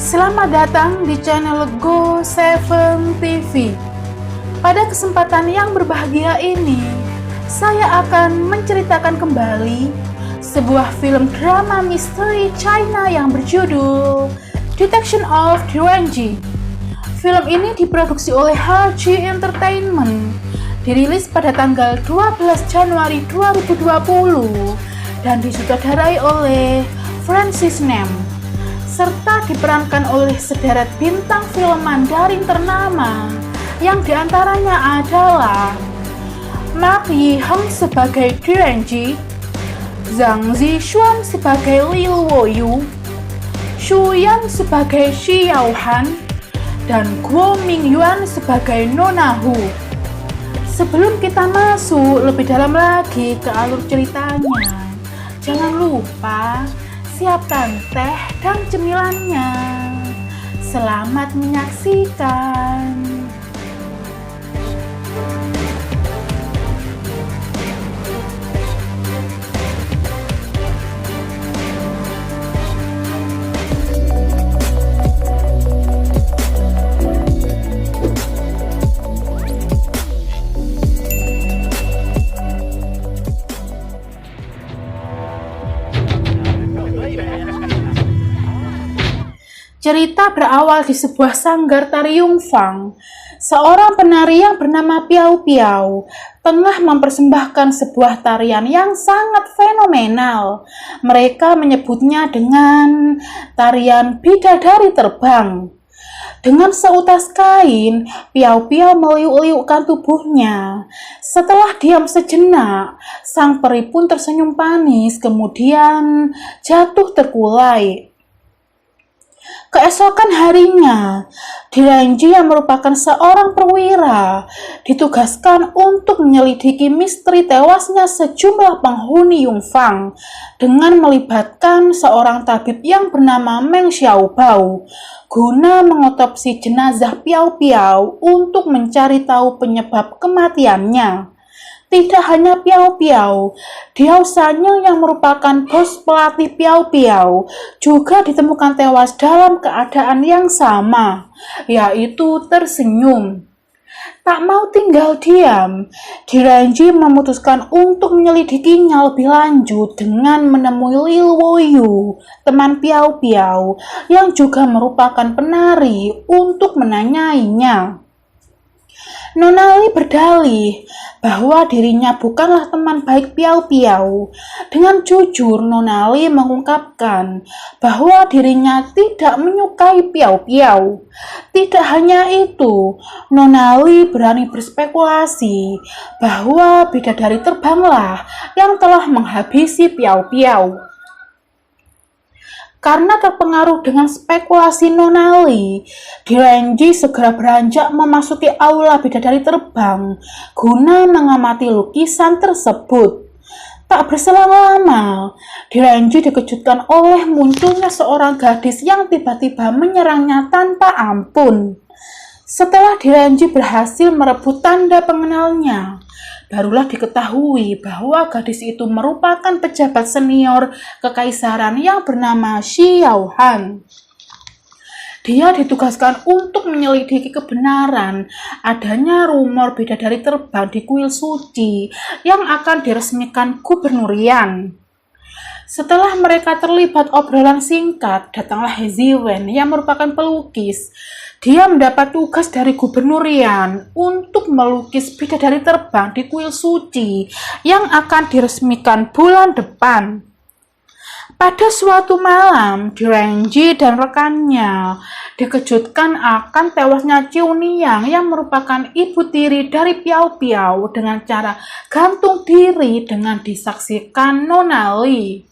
Selamat datang di channel Go7 TV. Pada kesempatan yang berbahagia ini, saya akan menceritakan kembali sebuah film drama misteri China yang berjudul Detection of Direnji. Film ini diproduksi oleh HG Entertainment, dirilis pada tanggal 12 Januari 2020 dan disutradarai oleh Francis Nam, serta diperankan oleh sederet bintang film Mandarin ternama yang diantaranya adalah Mark Yi-heng sebagai Direnji, Zhang Zixuan sebagai Liu Woyu, Xu Yan sebagai Xiao Han, dan Guo Mingyuan sebagai Nona Hu. Sebelum kita masuk lebih dalam lagi ke alur ceritanya, jangan lupa siapkan teh dan cemilannya. Selamat menyaksikan. Cerita berawal di sebuah sanggar tari Yunfang. Seorang penari yang bernama Piao Piao tengah mempersembahkan sebuah tarian yang sangat fenomenal. Mereka menyebutnya dengan tarian bidadari terbang. Dengan seutas kain, Piao Piao meliuk-liukkan tubuhnya. Setelah diam sejenak, sang peri pun tersenyum manis, kemudian jatuh terkulai. Keesokan harinya, Direnji yang merupakan seorang perwira ditugaskan untuk menyelidiki misteri tewasnya sejumlah penghuni Yunfang dengan melibatkan seorang tabib yang bernama Meng Xiaobao guna mengotopsi jenazah Piao Piao untuk mencari tahu penyebab kematiannya. Tidak hanya Piao Piao, Diao Sanyo yang merupakan bos pelatih Piao Piao juga ditemukan tewas dalam keadaan yang sama, yaitu tersenyum. Tak mau tinggal diam, Direnji memutuskan untuk menyelidikinya lebih lanjut dengan menemui Liu Woyu, teman Piao Piao, yang juga merupakan penari, untuk menanyainya. Nona Li berdalih bahwa dirinya bukanlah teman baik Piao Piao. Dengan jujur, Nona Li mengungkapkan bahwa dirinya tidak menyukai Piao Piao. Tidak hanya itu, Nona Li berani berspekulasi bahwa bidadari terbanglah yang telah menghabisi Piao Piao. Karena terpengaruh dengan spekulasi Nona Li, Direnji segera beranjak memasuki aula bidadari terbang guna mengamati lukisan tersebut. Tak berselang lama, Direnji dikejutkan oleh munculnya seorang gadis yang tiba-tiba menyerangnya tanpa ampun. Setelah Direnji berhasil merebut tanda pengenalnya, barulah diketahui bahwa gadis itu merupakan pejabat senior kekaisaran yang bernama Xiao Han. Dia ditugaskan untuk menyelidiki kebenaran adanya rumor bidadari terbang di kuil suci yang akan diresmikan gubernurian. Setelah mereka terlibat obrolan singkat, datanglah He Ziwen yang merupakan pelukis. Dia mendapat tugas dari gubernurian untuk melukis bidadari terbang di kuil suci yang akan diresmikan bulan depan. Pada suatu malam, Direnji dan rekannya dikejutkan akan tewasnya Ciu Niang yang merupakan ibu tiri dari Piao Piao dengan cara gantung diri dengan disaksikan Nona Li.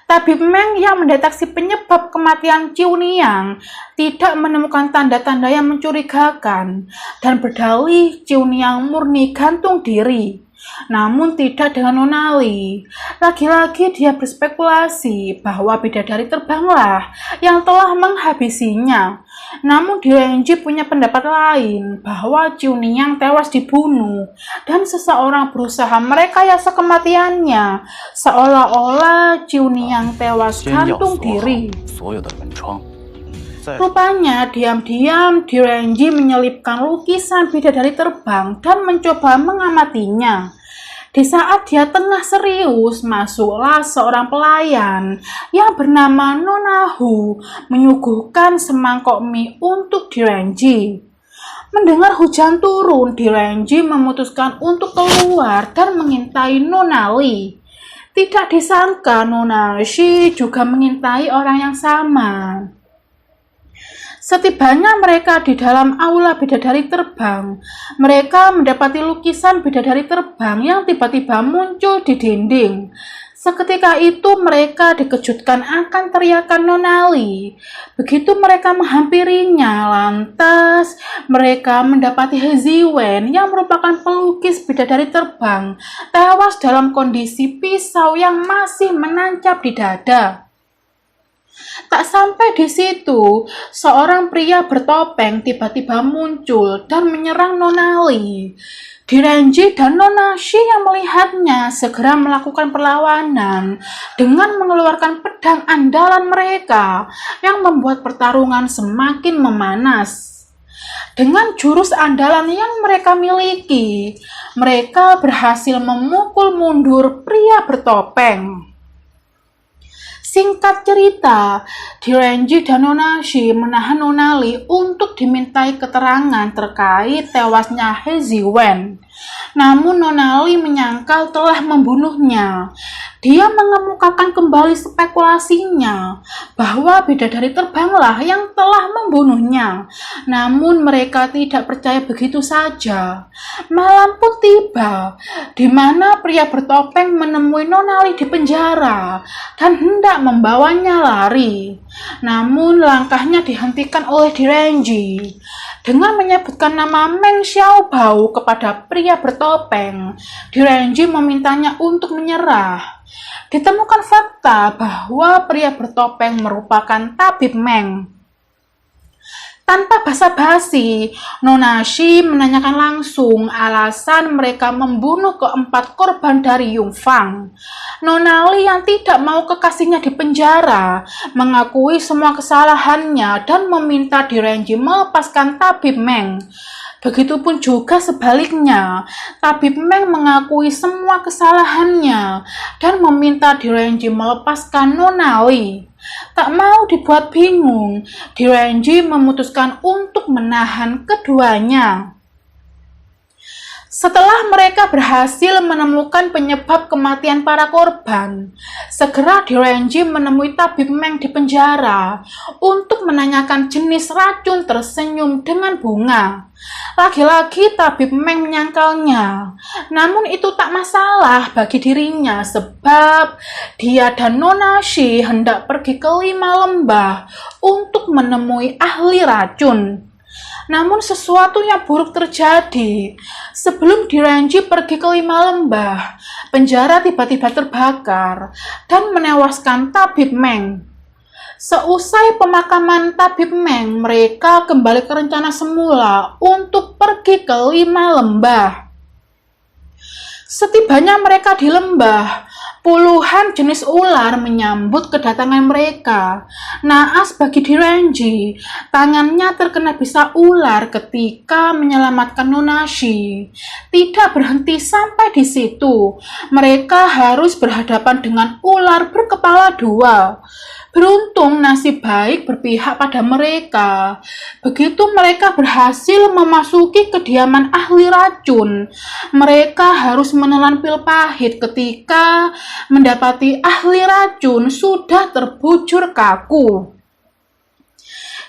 Tabib Meng yang mendeteksi penyebab kematian Ciu Niang tidak menemukan tanda-tanda yang mencurigakan dan berdalih Ciu Niang murni gantung diri. Namun tidak dengan Nona Li. Lagi-lagi dia berspekulasi bahwa bidadari terbanglah yang telah menghabisinya. Namun Direnji punya pendapat lain bahwa Ciu Niang tewas dibunuh dan seseorang berusaha merekayasa kematiannya seolah-olah Ciu Niang tewas gantung diri. Rupanya diam-diam Direnji menyelipkan lukisan bidadari terbang dan mencoba mengamatinya. Di saat dia tengah serius, masuklah seorang pelayan yang bernama Nonahu menyuguhkan semangkok mie untuk Direnji. Mendengar hujan turun, Direnji memutuskan untuk keluar dan mengintai Nonali. Tidak disangka Nonashi juga mengintai orang yang sama. Setibanya mereka di dalam aula bidadari terbang, mereka mendapati lukisan bidadari terbang yang tiba-tiba muncul di dinding. Seketika itu mereka dikejutkan akan teriakan Nonali. Begitu mereka menghampirinya, lantas mereka mendapati Heziwen yang merupakan pelukis bidadari terbang tewas dalam kondisi pisau yang masih menancap di dada. Tak sampai di situ, seorang pria bertopeng tiba-tiba muncul dan menyerang Nonali. Direnji dan Nonashi yang melihatnya segera melakukan perlawanan dengan mengeluarkan pedang andalan mereka yang membuat pertarungan semakin memanas. Dengan jurus andalan yang mereka miliki, mereka berhasil memukul mundur pria bertopeng. Singkat cerita, Direnji dan Nonashi menahan Nonali untuk dimintai keterangan terkait tewasnya Heziwen. Namun Nonali menyangkal telah membunuhnya. Dia mengemukakan kembali spekulasinya bahwa bidadari terbanglah yang telah membunuhnya. Namun mereka tidak percaya begitu saja. Malam pun tiba, di mana pria bertopeng menemui Nonali di penjara dan hendak membawanya lari. Namun langkahnya dihentikan oleh Direnji. Dengan menyebutkan nama Meng Xiaobao kepada pria bertopeng, Direnji memintanya untuk menyerah. Ditemukan fakta bahwa pria bertopeng merupakan tabib Meng. Tanpa basa-basi, Nonashi menanyakan langsung alasan mereka membunuh keempat korban dari Yunfang. Nonali yang tidak mau kekasihnya di penjara mengakui semua kesalahannya dan meminta Direnji melepaskan tabib Meng. Begitupun juga sebaliknya, tabib Meng mengakui semua kesalahannya dan meminta Direnji melepaskan Nonali. Tak mau dibuat bingung, Direnji memutuskan untuk menahan keduanya. Setelah mereka berhasil menemukan penyebab kematian para korban, segera Direnji menemui tabib Meng di penjara untuk menanyakan jenis racun tersenyum dengan bunga. Lagi-lagi tabib Meng menyangkalnya, namun itu tak masalah bagi dirinya sebab dia dan Nonashi hendak pergi ke 5 lembah untuk menemui ahli racun. Namun sesuatu yang buruk terjadi. Sebelum Direnji pergi ke 5 lembah, penjara tiba-tiba terbakar dan menewaskan tabib Meng. Seusai pemakaman tabib Meng, mereka kembali ke rencana semula untuk pergi ke 5 lembah. Setibanya mereka di lembah, puluhan jenis ular menyambut kedatangan mereka. Naas bagi Direnji, tangannya terkena bisa ular ketika menyelamatkan Nonashi. Tidak berhenti sampai di situ, mereka harus berhadapan dengan ular berkepala 2. Beruntung nasib baik berpihak pada mereka. Begitu mereka berhasil memasuki kediaman ahli racun, mereka harus menelan pil pahit ketika mendapati ahli racun sudah terbujur kaku.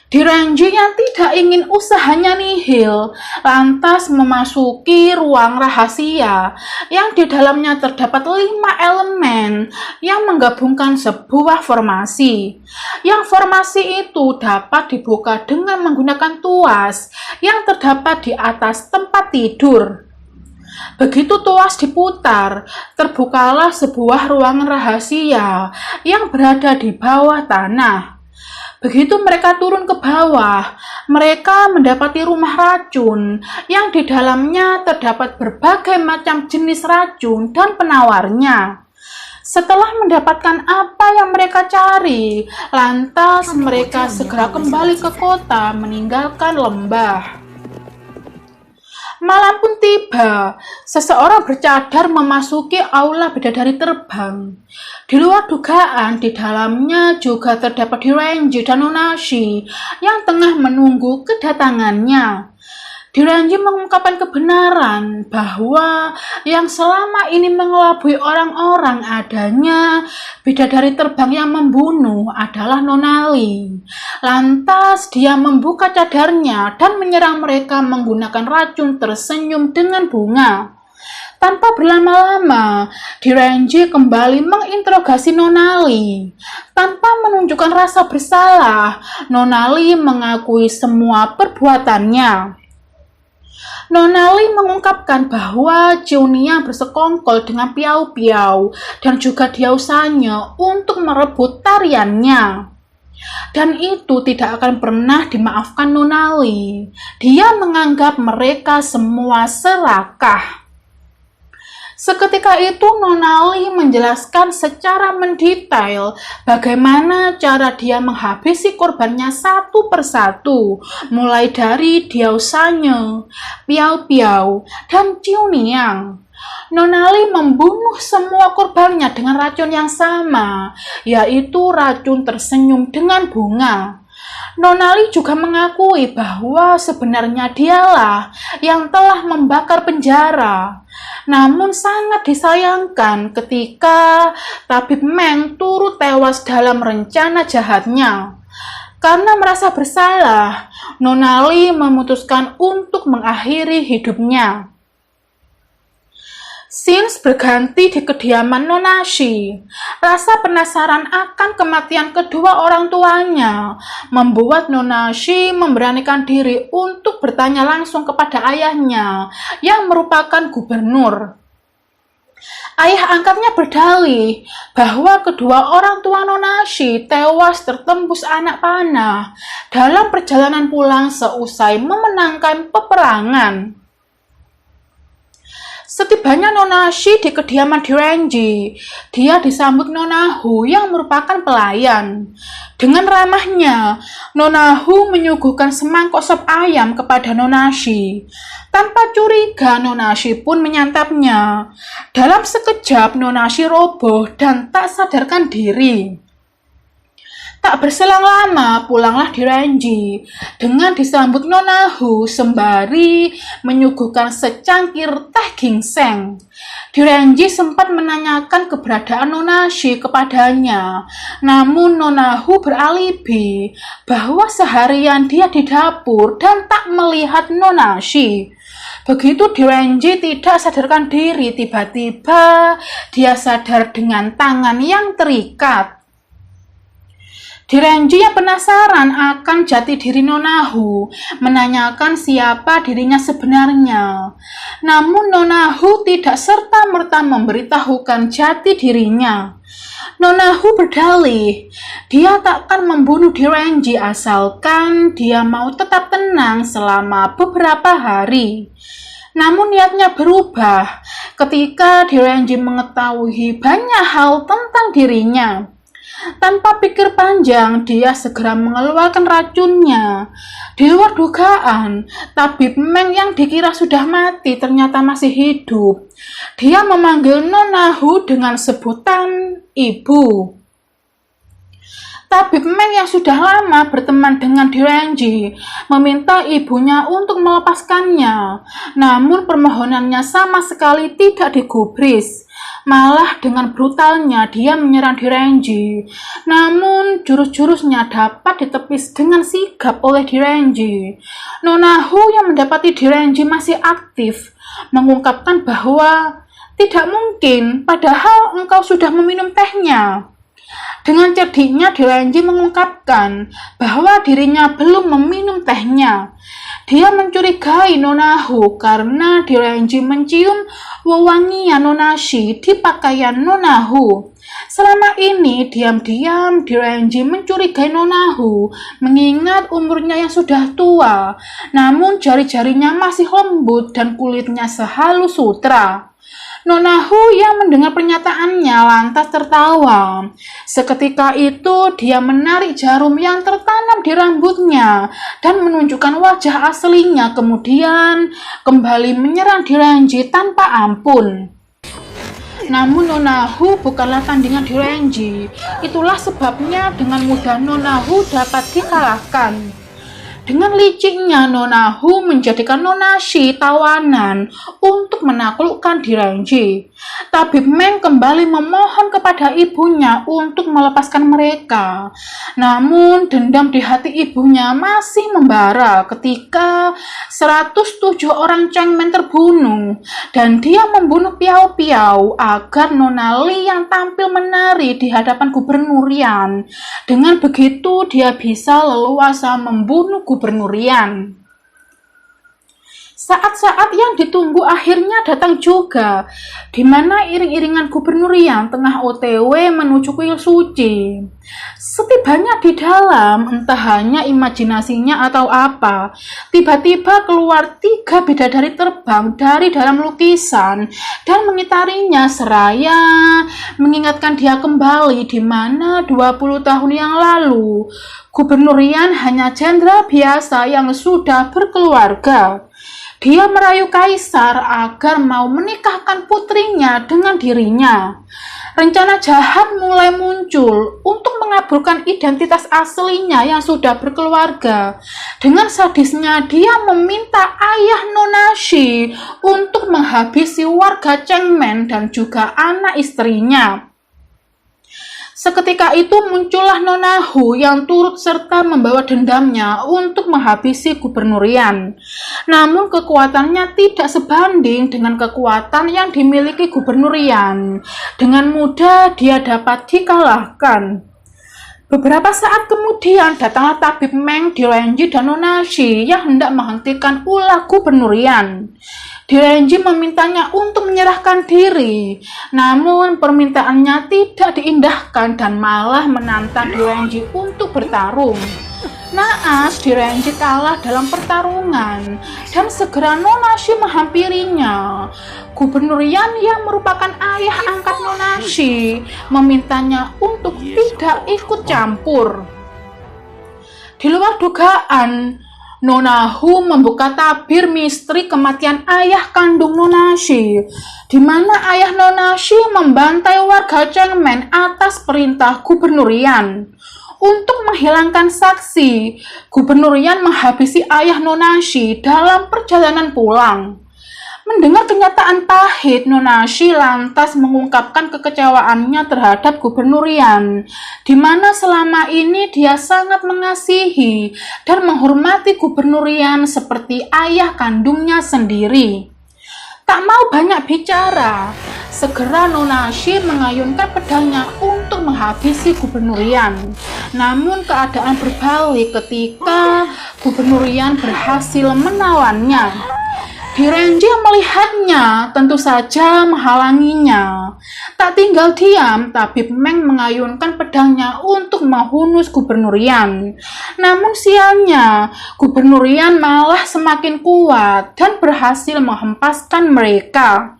Direnji yang tidak ingin usahanya nihil, lantas memasuki ruang rahasia yang di dalamnya terdapat 5 elemen yang menggabungkan sebuah formasi. Yang formasi itu dapat dibuka dengan menggunakan tuas yang terdapat di atas tempat tidur. Begitu tuas diputar, terbukalah sebuah ruangan rahasia yang berada di bawah tanah. Begitu mereka turun ke bawah, mereka mendapati rumah racun yang di dalamnya terdapat berbagai macam jenis racun dan penawarnya. Setelah mendapatkan apa yang mereka cari, lantas mereka segera kembali ke kota meninggalkan lembah. Malam pun tiba, seseorang bercadar memasuki aula bidadari terbang. Di luar dugaan, di dalamnya juga terdapat Direnji dan Nonashi yang tengah menunggu kedatangannya. Direnji mengungkapkan kebenaran bahwa yang selama ini mengelabui orang-orang adanya bidadari terbang yang membunuh adalah Nonali. Lantas dia membuka cadarnya dan menyerang mereka menggunakan racun tersenyum dengan bunga. Tanpa berlama-lama, Direnji kembali menginterogasi Nonali. Tanpa menunjukkan rasa bersalah, Nonali mengakui semua perbuatannya. Nonali mengungkapkan bahwa Chunia bersekongkol dengan Piao Piao dan juga Diausanya untuk merebut tariannya. Dan itu tidak akan pernah dimaafkan Nonali. Dia menganggap mereka semua serakah. Seketika itu Nonali menjelaskan secara mendetail bagaimana cara dia menghabisi korbannya satu persatu, mulai dari Diausanya, Piao Piao, dan Chunia. Nonali membunuh semua korbannya dengan racun yang sama, yaitu racun tersenyum dengan bunga. Nonali juga mengakui bahwa sebenarnya dialah yang telah membakar penjara. Namun sangat disayangkan ketika Tabib Meng turut tewas dalam rencana jahatnya. Karena merasa bersalah, Nonali memutuskan untuk mengakhiri hidupnya. Sins berganti di kediaman Nonashi. Rasa penasaran akan kematian kedua orang tuanya membuat Nonashi memberanikan diri untuk bertanya langsung kepada ayahnya yang merupakan gubernur. Ayah angkatnya berdalih bahwa kedua orang tua Nonashi tewas tertembus anak panah dalam perjalanan pulang seusai memenangkan peperangan. Setibanya Nonashi di kediaman Direnji, dia disambut Nonahu yang merupakan pelayan. Dengan ramahnya, Nonahu menyuguhkan semangkok sop ayam kepada Nonashi. Tanpa curiga, Nonashi pun menyantapnya. Dalam sekejap, Nonashi roboh dan tak sadarkan diri. Tak berselang lama, pulanglah Direnji dengan disambut Nonahu sembari menyuguhkan secangkir teh ginseng. Direnji sempat menanyakan keberadaan Nonashi kepadanya, namun Nonahu beralibi bahwa seharian dia di dapur dan tak melihat Nonashi. Begitu Direnji tidak sadarkan diri, tiba-tiba dia sadar dengan tangan yang terikat. Direnji yang penasaran akan jati diri Nonahu menanyakan siapa dirinya sebenarnya. Namun Nonahu tidak serta-merta memberitahukan jati dirinya. Nonahu berdalih, dia takkan membunuh Direnji asalkan dia mau tetap tenang selama beberapa hari. Namun niatnya berubah ketika Direnji mengetahui banyak hal tentang dirinya. Tanpa pikir panjang, dia segera mengeluarkan racunnya. Di luar dugaan, Tabib Meng yang dikira sudah mati ternyata masih hidup. Dia memanggil Nonahu dengan sebutan ibu. Tabib Meng yang sudah lama berteman dengan Direnji meminta ibunya untuk melepaskannya. Namun permohonannya sama sekali tidak digubris. Malah dengan brutalnya dia menyerang Direnji. Namun jurus-jurusnya dapat ditepis dengan sigap oleh Direnji. Nonahu yang mendapati Direnji masih aktif mengungkapkan bahwa tidak mungkin, padahal engkau sudah meminum tehnya. Dengan cerdiknya Direnji mengungkapkan bahwa dirinya belum meminum tehnya. Dia mencurigai Nonahu karena Direnji mencium wewangian Nonashi di pakaian Nonahu. Selama ini diam-diam Direnji mencurigai Nonahu mengingat umurnya yang sudah tua, namun jari-jarinya masih lembut dan kulitnya sehalus sutra. Nona Hu yang mendengar pernyataannya lantas tertawa. Seketika itu dia menarik jarum yang tertanam di rambutnya dan menunjukkan wajah aslinya, kemudian kembali menyerang Direnji tanpa ampun. Namun Nona Hu bukanlah tandingan Direnji. Itulah sebabnya dengan mudah Nona Hu dapat dikalahkan. Dengan liciknya Nona Hu menjadikan Nona Shi tawanan untuk menaklukkan Direnji. Tabib Meng kembali memohon kepada ibunya untuk melepaskan mereka. Namun dendam di hati ibunya masih membara ketika 107 orang Chengmen terbunuh dan dia membunuh Piao Piao agar Nona Li yang tampil menari di hadapan Gubernur Yan. Dengan begitu dia bisa leluasa membunuh Gubernur Yan. Saat-saat yang ditunggu akhirnya datang juga, di mana iring-iringan Gubernur Yan tengah OTW menuju kuil suci. Setibanya di dalam, entah hanya imajinasinya atau apa, tiba-tiba keluar 3 bidadari terbang dari dalam lukisan dan mengitarinya seraya mengingatkan dia kembali di mana 20 tahun yang lalu Gubernur Yan hanya jenderal biasa yang sudah berkeluarga. Dia merayu kaisar agar mau menikahkan putrinya dengan dirinya. Rencana jahat mulai muncul untuk mengabulkan identitas aslinya yang sudah berkeluarga. Dengan sadisnya dia meminta ayah Nona Shi untuk menghabisi warga Chengmen dan juga anak istrinya. Seketika itu muncullah Nona Hu yang turut serta membawa dendamnya untuk menghabisi Gubernur Yan. Namun kekuatannya tidak sebanding dengan kekuatan yang dimiliki Gubernur Yan. Dengan mudah dia dapat dikalahkan. Beberapa saat kemudian datanglah Tabib Meng, Direnji dan Nona Shi yang hendak menghentikan ulah Gubernur Yan. Direnji memintanya untuk menyerahkan diri, namun permintaannya tidak diindahkan dan malah menantang Direnji untuk bertarung. Naas, Direnji kalah dalam pertarungan dan segera Nona Shi menghampirinya. Gubernur Yan yang merupakan ayah angkat Nona Shi memintanya untuk tidak ikut campur. Di luar dugaan, Nona Hu membuka tabir misteri kematian ayah kandung Nona Shi, di mana ayah Nona Shi membantai warga Chengmen atas perintah Gubernur Yan. Untuk menghilangkan saksi, Gubernur Yan menghabisi ayah Nona Shi dalam perjalanan pulang. Mendengar kenyataan pahit, Nona Shi lantas mengungkapkan kekecewaannya terhadap Gubernur Yan, di mana selama ini dia sangat mengasihi dan menghormati Gubernur Yan seperti ayah kandungnya sendiri. Tak mau banyak bicara, segera Nona Shi mengayunkan pedangnya untuk menghabisi Gubernur Yan. Namun keadaan berbalik ketika Gubernur Yan berhasil menawannya. Direnji melihatnya, tentu saja menghalanginya. Tak tinggal diam, Tabib Meng mengayunkan pedangnya untuk menghunus Gubernur Yan. Namun sialnya, Gubernur Yan malah semakin kuat dan berhasil menghempaskan mereka.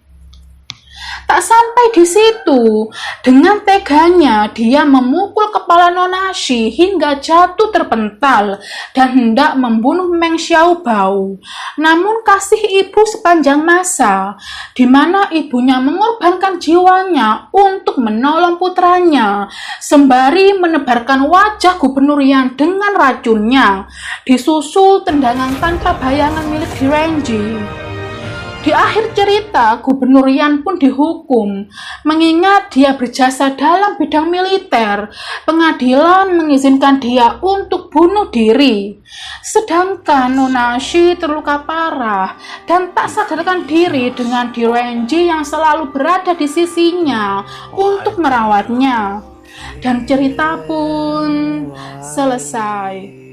Tak sampai di situ, dengan teganya dia memukul kepala Nona Shi hingga jatuh terpental dan hendak membunuh Meng Xiaobao. Namun kasih ibu sepanjang masa, di mana ibunya mengorbankan jiwanya untuk menolong putranya, sembari menebarkan wajah Gubernur Yan dengan racunnya, disusul tendangan tanpa bayangan milik Direnji. Di akhir cerita, Gubernur Yan pun dihukum, mengingat dia berjasa dalam bidang militer. Pengadilan mengizinkan dia untuk bunuh diri. Sedangkan Nona Shi terluka parah dan tak sadarkan diri dengan Direnji yang selalu berada di sisinya untuk merawatnya. Dan cerita pun selesai.